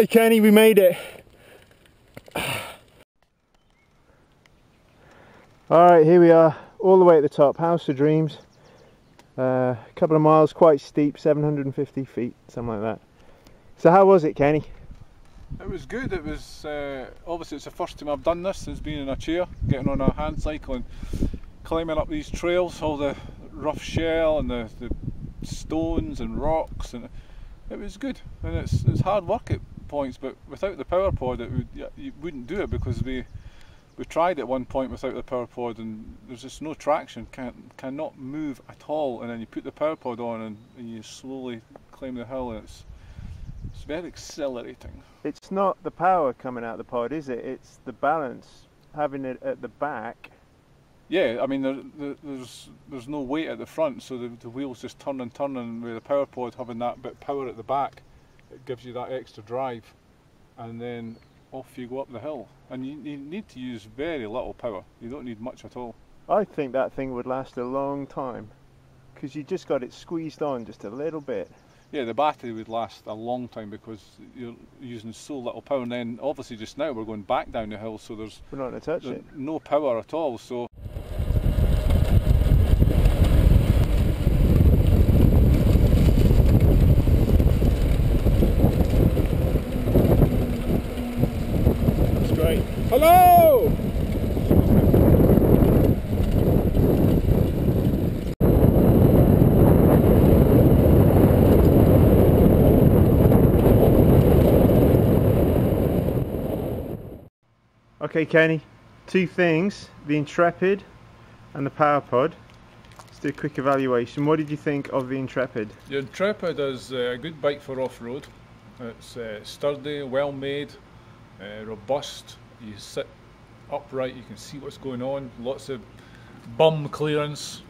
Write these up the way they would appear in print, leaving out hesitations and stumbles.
Hey Kenny, we made it. Alright, here we are, all the way at the top, House of Dreams. A couple of miles, quite steep, 750 feet, something like that. So how was it, Kenny? It was good. It was obviously it's the first time I've done this since being in a chair, getting on a hand cycle and climbing up these trails, all the rough shell and the stones and rocks, and it was good. And it's hard work at points, but without the power pod you wouldn't do it, because we tried at one point without the power pod and there's just no traction, cannot move at all, and then you put the power pod on and you slowly climb the hill, and it's very exhilarating. It's not the power coming out of the pod, is it? It's the balance, having it at the back. Yeah, I mean there's no weight at the front, so the wheels just turn and turn, and with the power pod having that bit of power at the back, it gives you that extra drive, and then off you go up the hill. And you need to use very little power. You don't need much at all. I think that thing would last a long time, because you just got it squeezed on just a little bit. Yeah, the battery would last a long time because you're using so little power, and then obviously just now we're going back down the hill, so we're not going to touch it. No power at all. So it's great. Hello! Okay, Kenny, two things, the Intrepid and the power pod. Let's do a quick evaluation. What did you think of the Intrepid? the Intrepid is a good bike for off-road. It's sturdy, well made, robust. You sit upright, you can see what's going on, lots of bum clearance.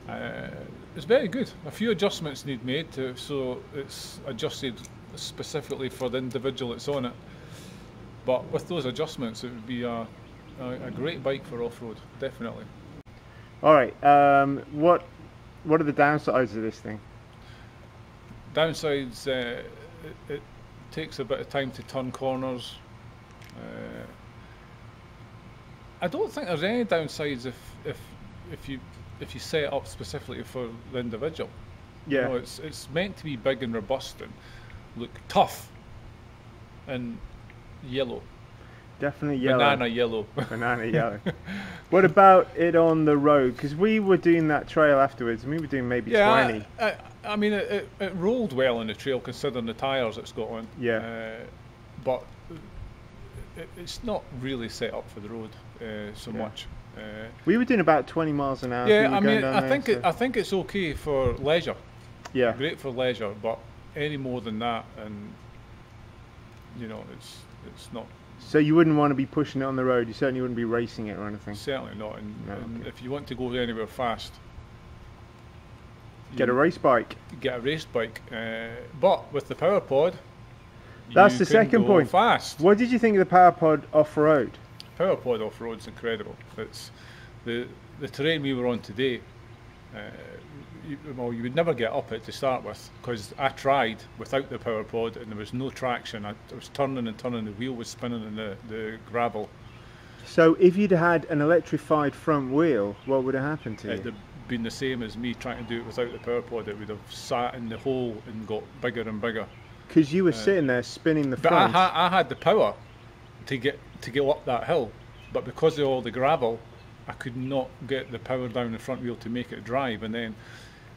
It's very good. A few adjustments need made so it's adjusted specifically for the individual that's on it. But with those adjustments, it would be a great bike for off-road, definitely. All right, what are the downsides of this thing? Downsides, it takes a bit of time to turn corners. I don't think there's any downsides if you set it up specifically for the individual. Yeah. You know, it's meant to be big and robust and look tough and yellow. Definitely yellow. Banana yellow. Banana yellow. What about it on the road? Because we were doing that trail afterwards, and we were doing maybe 20. I mean, it rolled well on the trail considering the tyres it's got on. Yeah. But it's not really set up for the road so much. We were doing about 20 miles an hour. Yeah, I mean, I think it's okay for leisure. Yeah. Great for leisure, but any more than that, and you know, it's not. So you wouldn't want to be pushing it on the road. You certainly wouldn't be racing it or anything. Certainly not. And, No, and okay. if you want to go anywhere fast, Get a race bike. Get a race bike. But with the power pod, That's you the can second go point. Fast. What did you think of the power pod off-road? Power pod off road's incredible. It's the terrain we were on today. You would never get up it to start with, because I tried without the power pod and there was no traction. I was turning and turning, the wheel was spinning in the gravel. So if you'd had an electrified front wheel, what would have happened to It'd you? have been the same as me trying to do it without the power pod. It would have sat in the hole and got bigger and bigger. Because you were sitting there spinning the But front. I had the power to go up that hill, but because of all the gravel, I could not get the power down the front wheel to make it drive. And then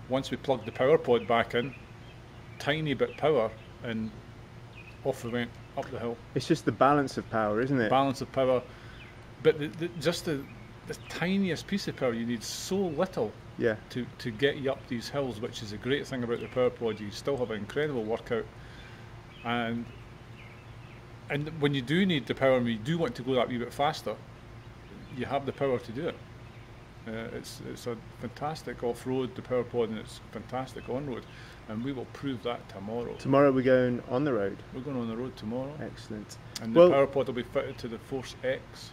once we plugged the power pod back in, tiny bit power, and off we went up the hill. It's just the balance of power, isn't it? Balance of power, but just the tiniest piece of power, you need so little Yeah. to get you up these hills, which is a great thing about the power pod. You still have an incredible workout, and when you do need the power and you do want to go that wee bit faster, you have the power to do it. It's a fantastic off-road, the power pod, and it's fantastic on-road, and we will prove that tomorrow. Tomorrow we're going on the road. We're going on the road tomorrow. Excellent. And the power pod will be fitted to the Force X.